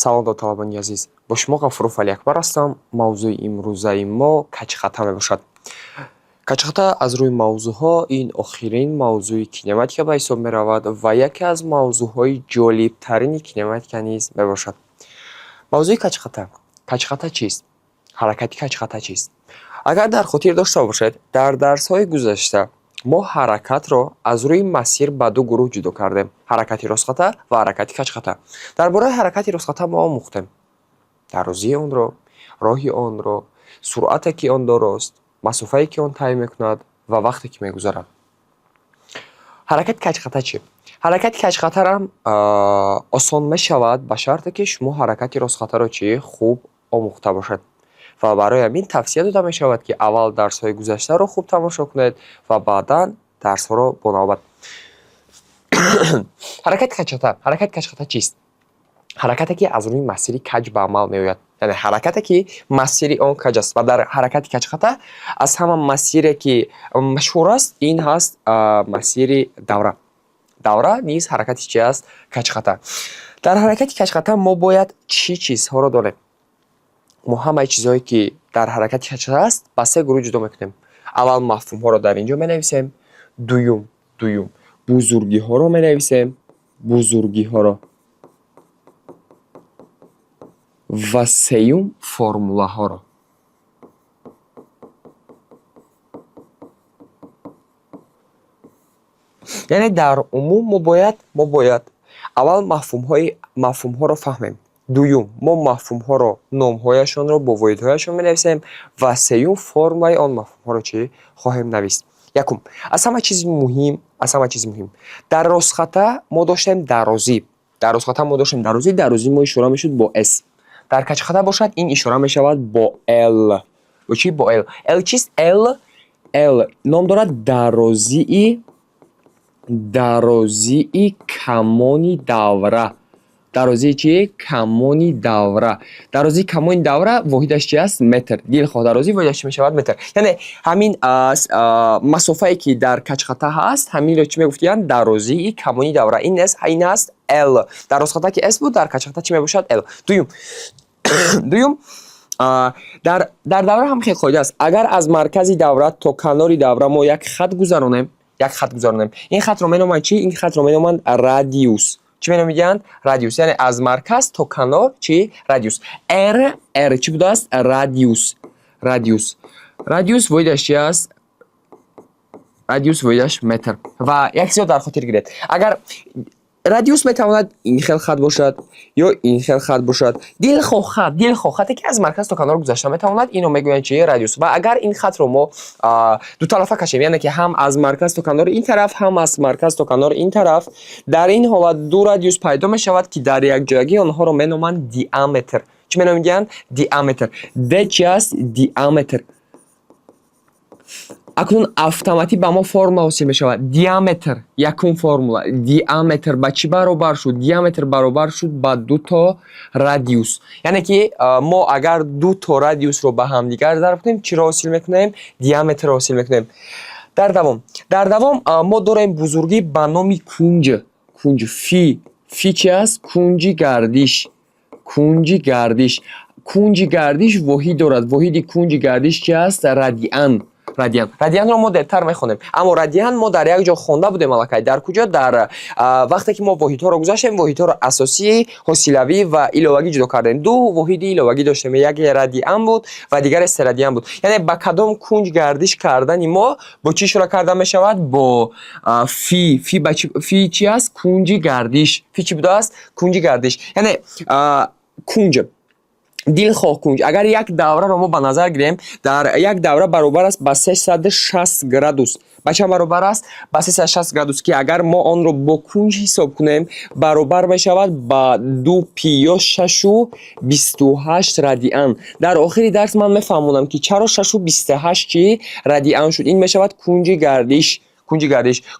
салом до талабони азиз, бо шумо Ғафуров Алиакбар ҳастам. Мавзӯи имрӯзаи мо качхата мебошад. Качхата аз рӯи мавзӯъҳо ин охирин мавзӯи кинематика ба ҳисоб меравад ва яке аз мавзӯъҳои ҷолибтарини кинематика низ мебошад. мавзӯи качхата. Качхата чист? ҳаракати качхата чист? Агар дар хотир дошта бошед, дар дарсҳои гузашта мо ҳаракатро аз рӯи масир ба ду гурӯҳ ҷудо кардем: ҳаракати ростхата ва ҳаракати качхата. Дар бораи ҳаракати ростхата мо омӯхтем дарозии онро, роҳи онро, суръате ки он дорост, масофае ки он тай мекунад ва вақте ки мегузарад. ҳаракати качхата чӣ? ҳаракати качхатарам осон мешавад ба шарте ки шумо ҳаракати ростхатаро чӣ хуб омӯхта бошед. ва барои ҳамин тавсия дода мешавад ки аввал дарсҳои гузаштаро хуб тамошо кунед ва баъдан дарсҳоро бо навбат. ҳаракати качхата чист? ҳаракате ки аз рӯи масири каҷ ба амал меояд. яъне ҳаракате ки масири он каҷ аст. ва дар ҳаракати качхата аз ҳама масире ки машҳур аст, ин ҳаст масири давра. давра низ ҳаракати чӣ аст? Качхата. дар ҳаракати качхата мо бояд чӣ чизҳоро донем? мо ҳамаи чизҳое ки дар ҳаракати качхата аст ба се гурӯҳ ҷудо мекунем. аввал мафҳумҳоро дар инҷо менависем. дуюм бузургиҳоро менависем. бузургиҳоро. ва сеюм формулаҳоро. яъне дар умум мо бояд аввал мафҳумҳоро фаҳмем. дуюм мо мафҳумҳоро, номҳояшонро бо воҳидҳояшон менависем ва сеюм формулаи он мафҳумҳоро чӣ хоҳем навист. якум, аз ҳама чизи муҳим дар ростхата мо доштем дарозӣ. дарозӣ мо ишора мешуд бо s. дар качхата бошад, ин ишора мешавад бо l. бо чӣ? Бо l. l чист? l ном дорад дарозии камони давра. дарозии чӣ? Камони давра. дарозии камони давра воҳидаш чӣ аст? Метр. дилхоҳ дарозӣ воҳидаш чӣ мешавад? Метр. яъне ҳамин масофае ки дар качхата ҳаст, ҳаминро чӣ мегуфтиянд? Дарозии камони давра. ин аст l. дар ростхата ки s буд, дар качхата чӣ мебошад? l. дуюм, дар давра ҳам хеле қоида аст. агар аз маркази давра то канори давра мо як хат гузаронем, ин хатро меноманд чӣ? Ин хатро меноманд радиус. чӣ меномиданд? Радиус. яъне аз марказ то канор чӣ? Радиус. r чӣ будааст? Радиус воҳидаш чӣ аст? Радиус воҳидаш метр. ва як чизро дар хотир гиред. агар радиус метавонад ин хел хат бошад ё ин хел хат бошад. дилхоҳ хате ки аз марказ то канор гузашта метавонад, ино мегӯянд чӣ? Радиус. ва агар ин хатро мо ду тарафа кашем, яъне ки ҳам аз марказ то канор ин тараф, ҳам аз марказ то канор ин тараф, дар ин ҳолат ду радиус пайдо мешавад ки дар якҷоягӣ онҳоро меноманд диаметр. чӣ меномиданд? Диаметр. d чӣ аст? Диаметр. акнун автоматик ба мо формула ҳосил мешавад. диаметр, якум формула. диаметр ба чӣ баробар шуд? диаметр баробар шуд ба дуто радиус. яъне ки мо агар дуто радиусро ба ҳамдигар зарб кунем, чиро ҳосил мекунем? Диаметрро ҳосил мекунем. дар давом мо дорем бузургӣ ба номи кунҷ. фи чӣ аст? Кунҷи гардиш воҳид дорад. воҳиди кунҷи гардиш чӣ аст? радианро мо дертар мехонем, аммо радиан мо дар як ҷо хонда будем аллакай. дар куҷо? Дар вақте ки мо воҳидҳоро гузаштем, воҳидҳоро асосӣ, ҳосилавӣ ва иловагӣ ҷудо кардем. ду воҳиди иловагӣ доштем, яке радиан буд ва дигаре серадиан буд. яъне ба кадом кунҷ гардиш кардани мо бо чӣ ишора карда мешавад? Бо фи. фи чӣ аст? Кунҷи гардиш. фи чӣ будааст? Кунҷи гардиш. яъне кунҷ, дилхоҳ кунҷ. агар як давраро мо ба назар гирем, дар як давра баробар аст ба 360 градус. ба чанд баробар аст? Ба 360 градус, ки агар мо онро бо кунҷ ҳисоб кунем, баробар мешавад ба 2π ё 6.28 радиан. дар охири дарс ман мефаҳмонам ки чаро 6.28 чӣ? Радиан шуд. ин мешавад кунҷи гардиш.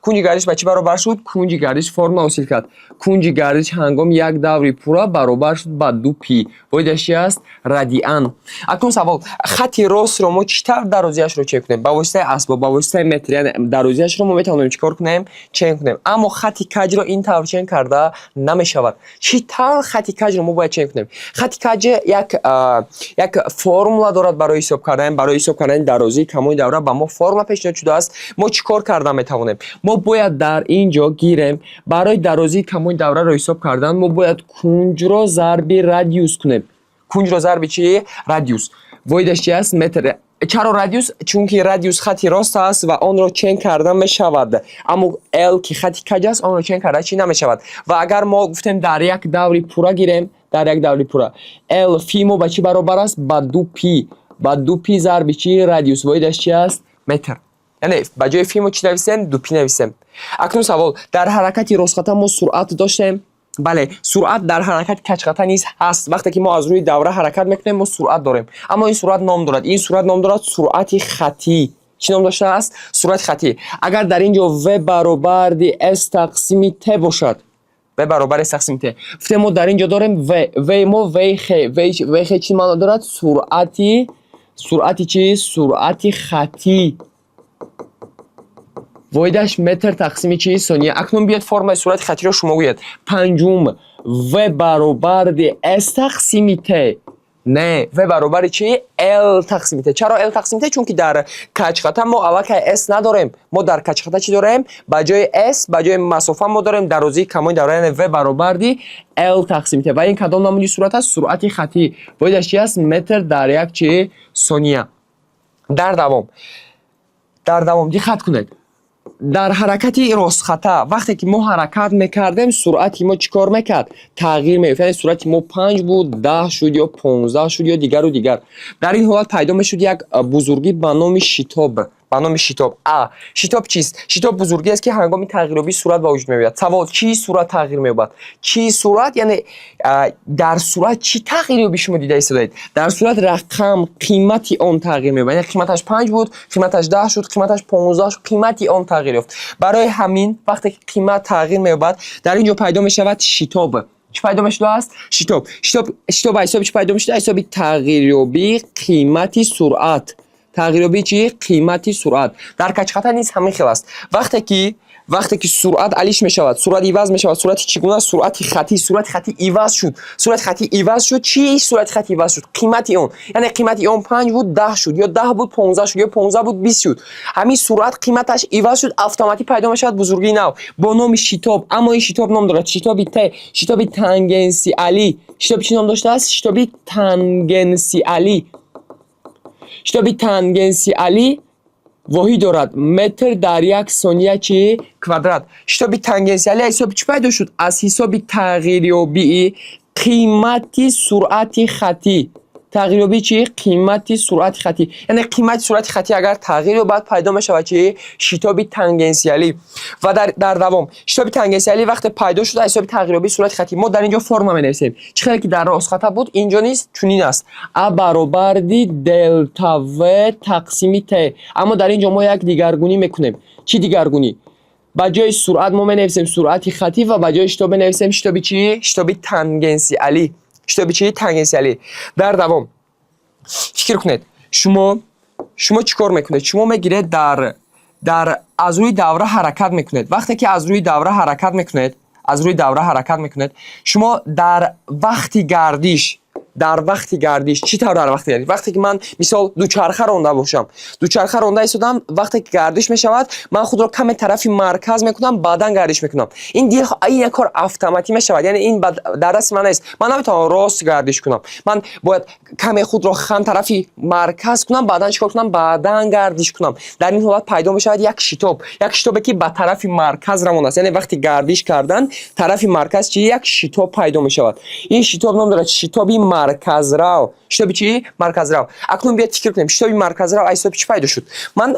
کونج گردش با چی برابر شد؟ کونج گردش فرم حاصل کرد. کونج گردش هنگام یک دوره پورا برابر شد با 2 پی. وایدش چی است؟ رادیان. اکنون سوال خط راست رو ما چطور درازیش رو چک کنیم؟ با واسطه اسباب، با واسطه متر، یعنی درازیش رو ما میتونیم چیکار کنیم؟ چک کنیم. اما خط کج رو این طور چک کرده نمیشود. چطور خط کج رو ما باید چک کنیم؟ خط کج یک فرمولا دارد برای حساب کردن درازی کمون دوره. با ما فرمولا پیشنهاد شده است. ما چیکار کرده میتوانیم؟ ما باید در اینجا گیریم برای درازی کمون دوره رو حساب کردن ما باید کونج رو ضرب رادیوس کنیم. کونج رو ضرب چی؟ رادیوس. وایدش چی است؟ متر. چرا رادیوس؟ چون که رادیوس خط راست است و آن را چین کردن می شود. اما ال که خط کج است آن را چین کردن چی نمی شود. و اگر ما گفتیم در یک دوره پورا گیریم، در یک دوره پورا ال فی ما با چی برابر است؟ با 2 پی. با 2 پی ضرب چی؟ رادیوس. وایدش چی است؟ متر. یعنی با جای فی ما چی نویسیم؟ 2 پی نویسیم. اکنون سوال در حرکت راست خط ما سرعت داشتیم. بله سرعت در حرکت کج خط نیز هست. وقتی که ما از روی دوره حرکت میکنیم ما سرعت داریم. اما این سرعت نام دارد. این سرعت نام دارد سرعت خطی. چی نام داشته است؟ سرعت خطی. اگر در اینجا و برابر دی اس تقسیم ت باشد، و برابر اس تقسیم ت، گفتیم ما در اینجا داریم و ما و خ چی معنی دارد؟ سرعتی چی؟ سرعت خطی. وایدش متر تقسیم چی؟ ثانیه. اکنون بیاد فرم سرعت خطی رو شما گوید. پنجم و برابر دی اس تقسیم ت. نه و برابر چی؟ ال تقسیم ت. چرا ال تقسیم ت؟ چون که در کج خط ما اول که اس نداریم. ما در کج خط چی داریم؟ با جای اس با جای مسافت ما داریم درازی کمون دوره و برابر دی ال تقسیم ت. و این کدام نمونه سرعت است؟ سرعت خطی. وایدش چی است؟ متر در یک چی؟ ثانیه. در دوام دقت کنید. در حرکتی راست خطه وقتی که ما حرکت میکردیم سرعتی ما چیکار میکرد؟ تغییر می‌یافت. یعنی سرعتی ما 5 بود 10 شد یا 15 شد یا دیگر و دیگر. در این حالت پیدا میشد یک بزرگی به نام شتاب. شتاب چیست؟ شتاب بزرگی است که هنگام تغییرابی صورت به وجود میاد. سوال چی صورت تغییر می‌یابد؟ چی صورت یعنی در صورت چی تغییرابی شما دیده اید؟ در صورت رقم قیمتی آن تغییر می‌یابد. یعنی قیمتش 5 بود، قیمتش 10 شد، قیمتش 15 شد، قیمتی آن تغییر یافت. برای همین وقتی که قیمت تغییر می‌یابد در اینجا پیدا می‌شود شتاب. چی پیدا می‌شده است؟ شتاب حساب چی پیدا می‌شده؟ حساب تغییرابی قیمتی سرعت. تغییرابی چی؟ قیمتی سرعت. در کج خط نیز همین خیلی است. وقتی که سرعت علیش میشود، سرعت ایواز میشود. سرعت چگونه؟ سرعت خطی ایواز شد. سرعت خطی ایواز شد. چی سرعت خطی ایواز شد؟ قیمتی اون. یعنی قیمتی اون 5 بود 10 شد یا 10 بود 15 شد یا 15 بود 20 شد. همین سرعت قیمتش ایواز شد اتوماتیک پیدا میشود بزرگی نو با نام شتاب. اما این شتاب نام دارد شتاب ت. شتاب تانگنسیالی. شتاب چی نام داشته است؟ شتاب تانگنسیالی. شتاب تانگنسیالی واحد دارد متر در یک ثانیه چی؟ کوادرات. شتاب تانگنسیالی حساب چی پیدا شد؟ از حساب تغییریابی قیمتی سرعت خطی. تغییریابی چی؟ قیمتی سرعت خطی. یعنی قیمت سرعت خطی اگر تغییر و بعد پیدا میشه چی؟ شتاب تانگنسیالی. و در دوام شتاب تانگنسیالی وقت پیدا شده حساب تغییریابی سرعت خطی ما در اینجا فرم می‌نویسیم. چه که در راست خط بود اینجا نیست چنین است. ا برابر دی دلتا و تقسیم ت. اما در اینجا ما یک دیگرگونی میکنیم. چی دیگرگونی؟ با جای سرعت ما می‌نویسیم سرعت خطی و با جای شتاب می‌نویسیم شتاب چی؟ شتاب تانگنسیالی. شتاب چی؟ تانگنسیالی. در دوام فکر کنید شما چیکار میکنید؟ شما میگیرید در از روی دوره حرکت میکنید. وقتی که از روی دوره حرکت میکنید شما در وقتی گردش چی طور در وقتی گردش؟ وقتی که من مثال دوچرخه رانده باشم، دوچرخه رانده ایستادم، وقتی که گردش میشود من خود را کم طرف مرکز میکنم بعدن گردش میکنم. این کار اتوماتیک میشود. یعنی این در دست من نیست. من نمیتونم راست گردش کنم. من باید کم خود را خم طرف مرکز کنم بعدن چیکار کنم؟ بعدن گردش کنم. در این حالت پیدا میشود یک شتابی که به طرف مرکز روان است. یعنی وقتی گردش کردن طرف مرکز چی؟ یک شتاب پیدا میشود. این شتاب نام دارد شتابی مرکز رو. شتاب چی؟ مرکز رو. اکنون بیاید فکر کنیم شتاب مرکز رو حساب چی پیدا شد؟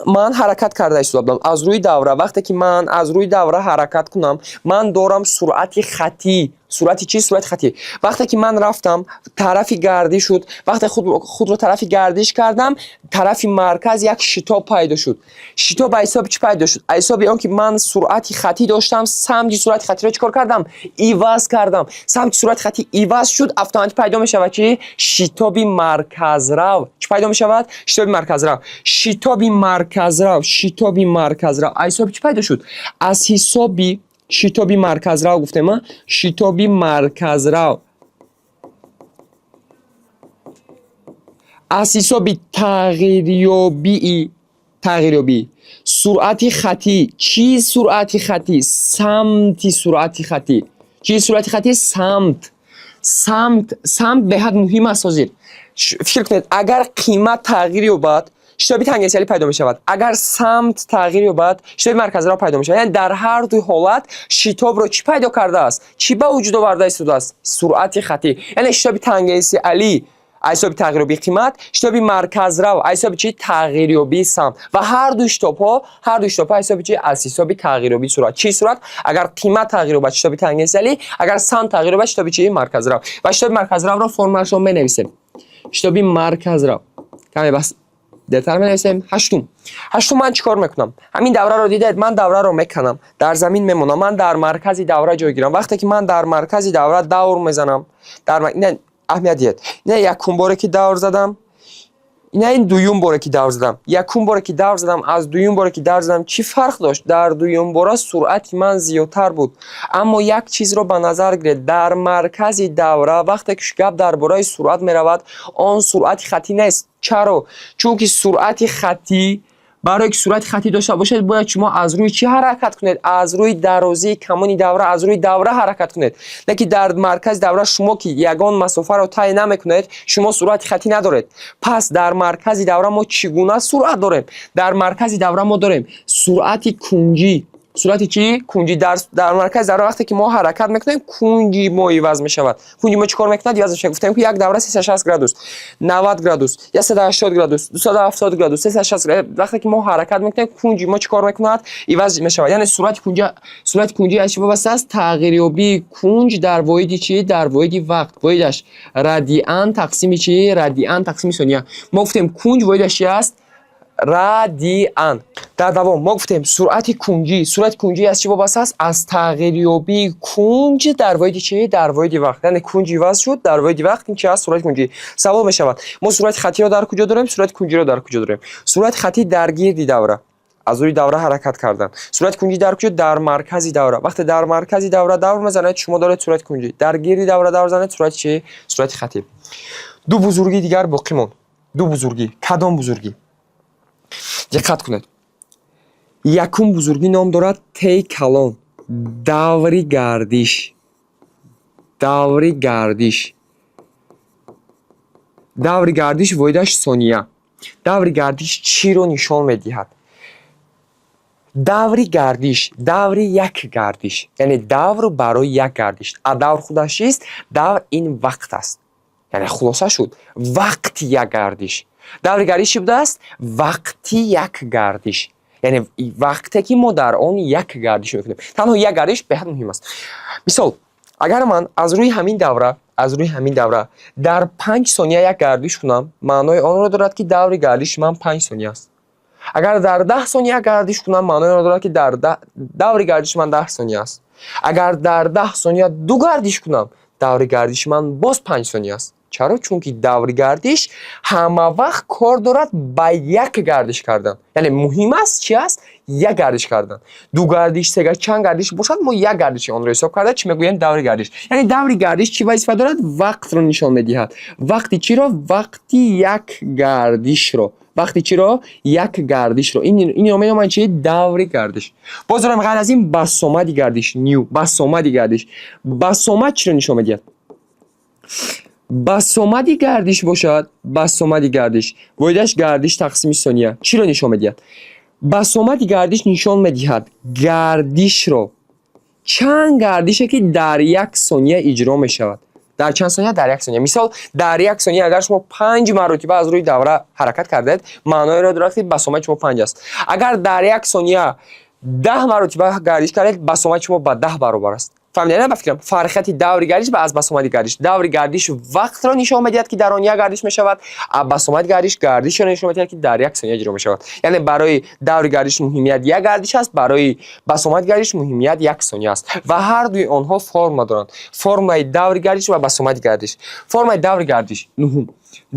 من حرکت کرده ایستادم از روی دوره. وقتی که من از روی دوره حرکت کنم من دارم سرعت خطی سرعت چی؟ سرعت خطی. وقتی که من رفتم طرفی گردی شد، وقتی خود رو طرفی گردش کردم، طرفی مرکز یک شتاب پیدا شد. شتاب به حساب چی پیدا شد؟ حساب اون که من سرعت خطی داشتم، سمت سرعت خطی رو چیکار کردم؟ عوض کردم. سمت سرعت خطی عوض شد، اتوماتیک پیدا می شود چی؟ شتاب مرکز رو. چی پیدا می شود؟ شتاب مرکز رو. شتاب مرکز رو، شتاب مرکز رو. حساب چی پیدا شد؟ از حسابی شتابی مرکز رو گفتم من، شتابی مرکز رو از حسابی تغییریابی سرعت خطی. چی سرعت خطی؟ سمت سرعت خطی. چی سرعت خطی؟ سمت به حد مهم است حاضر. فکر کنید اگر قیمت تغییر یابد شتابی تانگنسیالی پیدا می شود. اگر سمت تغییر یابد شتابی مرکزی را پیدا می شود. یعنی در هر دو حالت شتاب را چی پیدا کرده است؟ چی به وجود آورده است؟ سرعت خطی. یعنی شتابی تانگنسیالی حساب تغییریابی قیمت، شتاب مرکز رو حساب چی؟ تغییریابی سمت. و هر دو شتاب ها حساب چی؟ از حساب تغییریابی سرعت. چی سرعت؟ اگر قیمت تغییر یابد شتاب تانگنسیالی، اگر سمت تغییر یابد شتاب چی؟ مرکز رو. و شتاب مرکز رو فرمولش رو بنویسیم. شتاب مرکز رو کمی بس دتر بنویسیم. هشتم من چیکار میکنم؟ همین دوره رو دیدید، من دوره رو میکنم، در زمین میمونم، من در مرکز دوره جای گیرم. وقتی که من در مرکز دوره دور میزنم، نه اهمیت دید، نه یکم باره که دور زدم، نه این دویم باره که دور زدم، یکم باره که دور زدم از دویم باره که دور زدم چی فرق داشت؟ در دویم باره سرعت من زیادتر بود. اما یک چیز رو به نظر گیرید، در مرکز دوره وقتی که گپ درباره سرعت میرود، آن سرعت خطی نیست. چرا؟ چون که سرعت خطی، برای که سرعت خطی داشته باشد باید شما از روی چی حرکت کنید؟ از روی درازی کمانی دوره، از روی دوره حرکت کنید. نه که در مرکز دوره شما که یگان مسافه رو طی نمیکنید شما سرعت خطی ندارید. پس در مرکز دوره ما چگونه سرعت داریم؟ در مرکز دوره ما داریم سرعت کنجی. سرعت چی؟ کنجی. در مرکز دوره وقتی که ما حرکت میکنیم کنجی ما عوض میشود. کنجی ما چیکار میکنه؟ عوض میشه. گفتیم که یک دوره 360 گرادوس، 90 گرادوس، یا 180 گرادوس، 270 گرادوس، 360 گرادوس. وقتی که ما حرکت میکنیم کنجی ما چیکار میکنه؟ عوض میشود. یعنی سرعت کنجی اش وابسته است تغییریابی کنج در واحد چی؟ در واحد وقت. واحدش رادیان تقسیم چی؟ رادیان تقسیم ثانیه. ما گفتیم کنج واحدش چی است؟ رادیان. در دوام ما گفتیم سرعت کنجی از چی وابسته است؟ از تغییریابی کنج در واحد چی؟ در واحد وقت. یعنی کنج عوض شد در واحد وقت. این چی است؟ سرعت کنجی. سوال می شود ما سرعت خطی رو در کجا داریم؟ سرعت کنجی رو در کجا داریم؟ سرعت خطی در گرد دوره، از روی دوره حرکت کردن. سرعت کنجی در کجا؟ در مرکز دوره. وقتی در مرکز دوره دور میزنید شما دارید سرعت کنجی. در گرد دوره دور بزنید سرعت چی؟ سرعت خطی. دو بزرگی دیگر باقی موند. دو بزرگی. کدام بزرگی؟ دقت کنید. یکم بزرگی نام دارد تی کلان، دوری گردش. دوری گردش واحدش ثانیه. دوری گردش چی رو نشان میدهد؟ دوری گردش، دوری یک گردش، یعنی دور برای یک گردش. دور خودش است؟ دور این وقت است. یعنی خلاصه شد وقتی یک گردش. دوری گردش چی بوده است؟ وقتی یک گردش. یعنی وقتی که ما در آن یک گردش میکنیم. تنها یک گردش به حد مهم است. مثال اگر من از روی همین دوره در 5 ثانیه یک گردش کنم، معنای آن را دارد که دور گردش من 5 ثانیه است. اگر در 10 ثانیه گردش کنم، معنای آن را دارد که دور گردش من 10 ثانیه است. اگر در 10 ثانیه دو گردش کنم، دور گردش من باز 5 ثانیه است. چرا؟ چون که دور گردش همه وقت کار دارد با یک گردش کردن. یعنی مهم است چی است؟ یک گردش کردن. دو گردش، سه گردش، چند گردش باشد ما یک گردش آن را حساب کرده چی میگوییم؟ دور گردش. یعنی دور گردش چی وظیفه دارد؟ وقت رو نشان میدهد. وقتی چی را؟ وقتی یک گردش رو. وقتی چی را؟ یک گردش رو. این نام من چیه؟ دور گردش. باز دارم غیر از این بسامد گردش، بسامد گردش. بسامد چی رو نشان میدهد؟ بسامد گردش باشد، بسامد گردش واحدش گردش تقسیم ثانیه چی رو نشان میدهد؟ بسامد گردش نشان میدهد گردش رو، چند گردشه که در یک ثانیه اجرا میشود. در چند ثانیه؟ در یک ثانیه. مثال در یک ثانیه اگر شما 5 مرتبه از روی دوره حرکت کردید، معنای را دارد که بسامد شما 5 است. اگر در یک ثانیه 10 مرتبه گردش کردید، بسامد شما با 10 برابر است. فهمیدین؟ بفکرم فرقیت دور گردش و از بسامد گردش. دور گردش وقت را نشان میدهد که در آن یک گردش می شود. بسامد گردش گردش را نشان میدهد که در یک ثانیه اجرا می شود. یعنی برای دور گردش مهمیت یک گردش است، برای بسامد گردش مهمیت یک ثانیه است و هر دوی آنها فرم دارند. فرم دور گردش و بسامد گردش. فرم دور گردش نهم.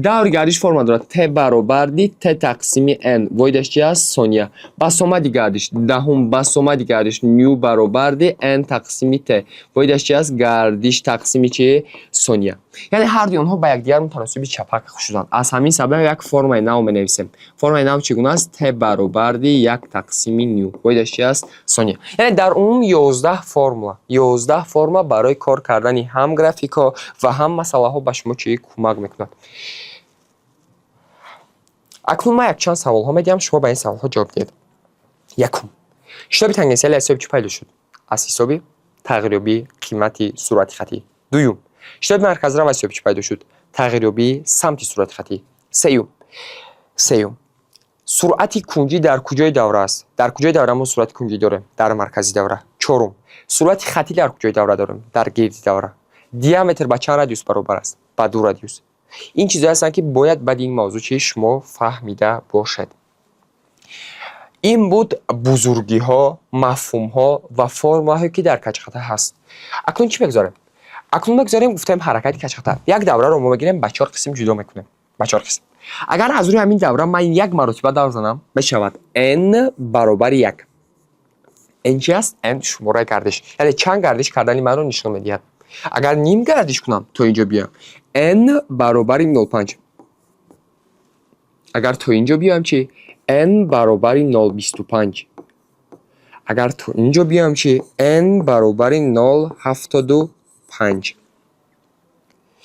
دور گردش فرم دارد ت برابر دی ت تقسیم n ویدش چی است؟ ثانیه. بسامد گردش دهم. بسامد گردش نیو برابر دی n تقسیم ت ویدش چی است؟ گردش تقسیم چی؟ ثانیه. یعنی هر دوی آنها با یکدیگر متناسب چپک شدند. از همین سبب یک فرم نو می نویسیم. فرم نو چگونه است؟ ت برابر دی یک تقسیم نیو ویدش چی است؟ ثانیه. یعنی در عموم 11 فرم برای کار کردن هم گرافیکا و هم مسئله ها به شما چی کمک میکند. اکنون ما یک چند سوال ها میدیم، شما به این سوال ها جواب دهید. یکم، شتاب تنگنسیل حساب چی پیدا شد؟ از حساب تغییریابی قیمت صورت خطی. دوم، شتاب مرکز رو حساب چی پیدا شد؟ تغییریابی سمت صورت خطی. سوم، سرعت کنجی در کجای دوره است؟ در کجای دوره ما سرعت کنجی داریم؟ در مرکزی دوره. چهارم، سرعت خطی در کجای دوره داریم؟ در گردی دوره. دیامتر با چند رادیوس برابر است؟ با 2 رادیوس. این چیزایی هستند که باید بعد این موضوع چی شما فهمیده باشد. این بود بزرگی ها، مفهوم ها و فرم هایی که در کچخطه هست. اکنون چی بگذاریم؟ اکنون بگذاریم گفتیم حرکت کچخطه. یک دوره رو ما بگیریم به 4 قسم جدا میکنیم. به 4 قسم. اگر از روی همین دوره من یک مرتبه دور بزنم بشود n برابر 1. n چی است؟ n شماره گردش. یعنی چند گردش کردن من رو نشون میدهد. اگر نیم گردش کنم تا اینجا بیام n برابر 0.5. اگر تا اینجا بیام چی؟ n برابر 0.25. اگر تا اینجا بیام چی؟ n برابر 0.75.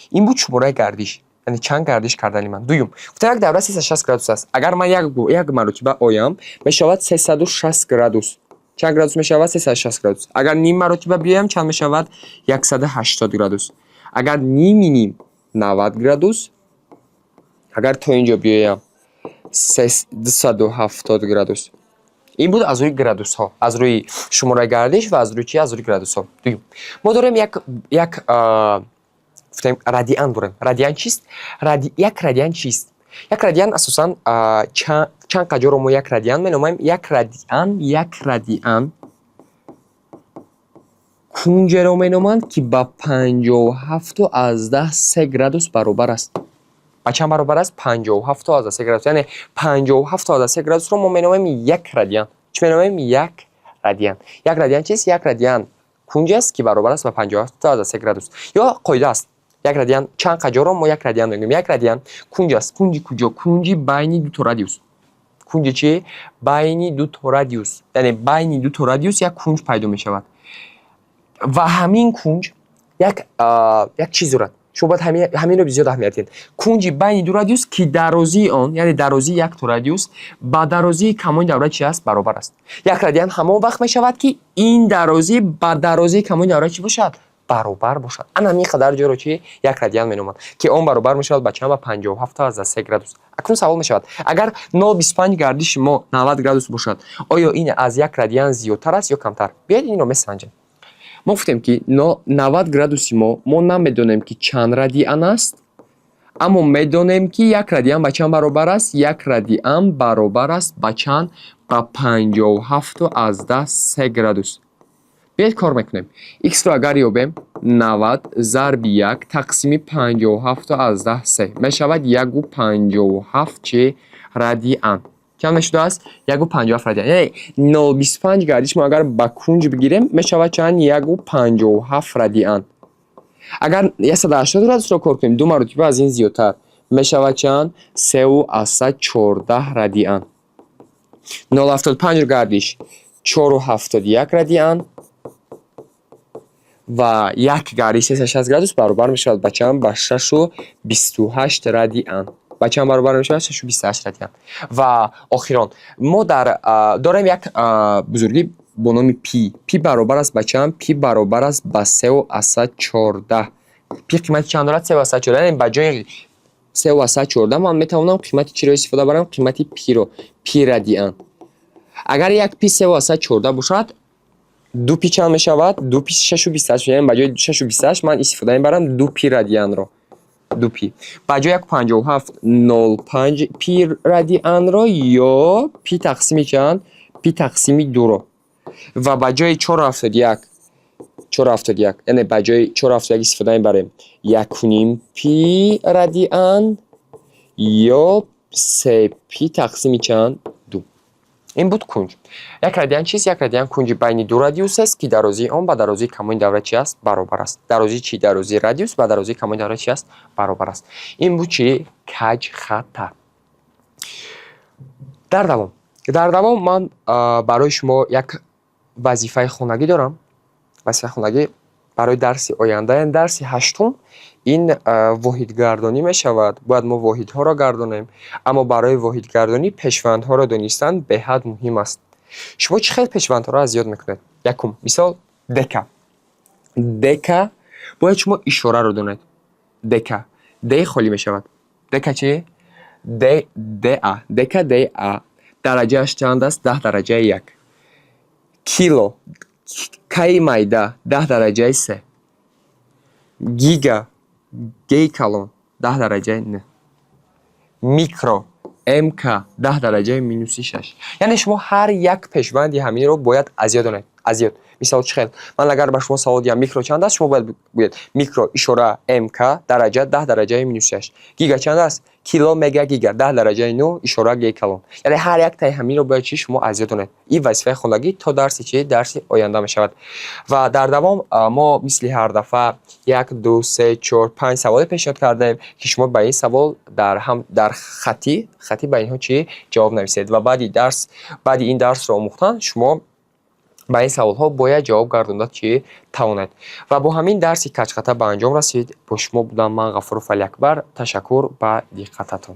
این بود شماره گردش. یعنی چند گردش کردن من. دوم، گفتم یک دوره 360 گرادوس است. اگر من یک مرتبه آیم میشود 360 گرادوس. چند گرادوس میشود؟ 360 گرادوس. اگر نیم مرتبه بیایم چند میشود؟ 180 گرادوس. اگر نیم 90 گرادوس. اگر تا اینجا بیایم 270 گرادوس. این بود از روی گرادوس ها، از روی شماره گردش و از روی چی؟ از روی گرادوس ها. دوم، ما داریم یک رادیان داریم. رادیان چیست؟ یک رادیان چیست؟ یک رادیان اساساً چند کجا رو ما یک رادیان مینامیم؟ یک رادیان کنج رو مینامند که با 57.3 گرادوس برابر است. با چند برابر است؟ 57.3 گرادوس. یعنی 57.3 گرادوس رو ما مینامیم یک رادیان. چی مینامیم؟ یک رادیان. یک رادیان چیست؟ یک رادیان کنج است که برابر است با 57.3 گرادوس. یا قاعده است. یک رادیان چند کجا رو ما یک رادیان میگیم؟ یک رادیان کنج است. کنج کجا؟ کنج بین دو تا رادیوس. کنج چی؟ بین دو تا رادیوس. یعنی بین دو تا رادیوس یک کنج پیدا می شود. و همین کنج یک چیز دارد. شما باید همین رو بسیار اهمیت دهید. کنج بین دو رادیوس که درازی آن، یعنی درازی یک تا رادیوس با درازی کمان دوره چی است؟ برابر است. یک رادیان همان وقت می شود که این درازی با درازی کمان دوره چی باشد؟ برابر باشد. انا می قدر جا رو چی؟ یک رادیان می نامند که اون برابر می شود با چند؟ با 57.3 گرادوس. اکنون سوال می شود اگر 0.25 گردش ما 90 گرادوس باشد آیا این از یک رادیان زیادتر است یا کمتر؟ بیاید این رو بسنجیم. ما گفتیم که 90 گرادوس ما نمیدونیم که چند رادیان است، اما میدونیم که یک رادیان با چند برابر است؟ یک رادیان برابر است با چند؟ با 57.3 گرادوس. بیاید کار میکنیم. x رو اگر یابیم 90 ضرب 1 تقسیم 57.3 میشود 1.57 چه رادیان. چند میشده است؟ 1.57 رادیان. یعنی 0.25 گردش ما اگر با کنج بگیریم میشود چند؟ 1.57 رادیان. اگر 180 گرادوس رو کار کنیم دو مرتبه از این زیادتر میشود چند؟ 3.14 رادیان. 0.75 گردش 4.71 رادیان و یک گردش 360 گرادوس برابر می شود با چند؟ با 6.28 رادیان. با چند برابر می شود؟ 6.28 رادیان. و آخران ما داریم یک بزرگی با نام پی برابر است با چند؟ پی برابر است با 3.14. پی قیمت چند دارد؟ 3.14. یعنی با جای 3.14 من میتوانم قیمت چی رو استفاده برم؟ قیمت پی رو، پی رادیان. اگر یک پی 3.14 باشد 2 пи чанд мешавад? 2 пи 6.28, яъне ба ҷои 6.28 ман истифода мебарам 2 пи радианро. 2 пи. Ба ҷои 1.5705 пи радианро ё пи тақсими чанд? Пи тақсими 2ро. Ва ба ҷои 4.71, яъне ба ҷои 4.71 истифода мебарем 1.5 пи радиан ё 3 пи тақсими чанд? 2. ин буд кунҷ. Як радиан чист? Як радиан кунҷи байни ду радиус аст ки дарозии он ба дарозии камони давра чи аст? Баробар аст. Дарозии чи? Дарозии радиус ба дарозии камони давра чи аст? Баробар аст. ин буд чи? Каҷхата. Дар давом ман барои шумо як вазифаи хонагӣ дорам. Вазифаи хонагӣ барои дарси оянда, дарси 8 ин воҳидгардонӣ мешавад. Бояд мо воҳидҳоро гардонем, аммо барои воҳидгардонӣ пешвандҳоро донистан беҳад муҳим аст. шумо чӣ хел пешвандҳоро аз ёд мекунед? Якум мисол дека. Дека бояд шумо ишораро донед. Дека де холӣ мешавад. Дека чи? Деа. Дека деа. Дараҷааш чанд аст? 10 дараҷаи 1. Кило каи майда 10 дараҷаи 3. Гига гейкалон 10 дараҷаи 9. Микро МК 10 дараҷаи минуси 6. Яъне шумо ҳар як пешванди ҳаминро бояд аз ёд донед. Аз ёд. Мисол чӣ хел? Ман агар ба шумо савол диҳам микро чанд аст, шумо бояд гӯед микро ишора МК дараҷа 10 дараҷаи минуси 6. Гига чанд аст? Кило мега гига 10 дараҷаи 9 ишора гейкалон. Яъне ҳар як таи ҳаминро бояд чи шумо аз ёд донед. Ин вазифаи хонагӣ то дарси чи? Дарси оянда мешавад. Ва дар давом мо мисли ҳар дафъа 1 2 3 4 5 саволе пешниҳод кардаем ки шумо ба ин савол дар хатӣ ба инҳо чи? Ҷавоб нависед ва баъди ин дарсро омӯхтан шумо ба ин саволҳо бояд ҷавоб гардонда чи? Тавонед. Ва бо ҳамин дарси каҷхата ба анҷом расид. Бо шумо будам ман Ғафур Фалиакбар. Ташаккур ба диққататон.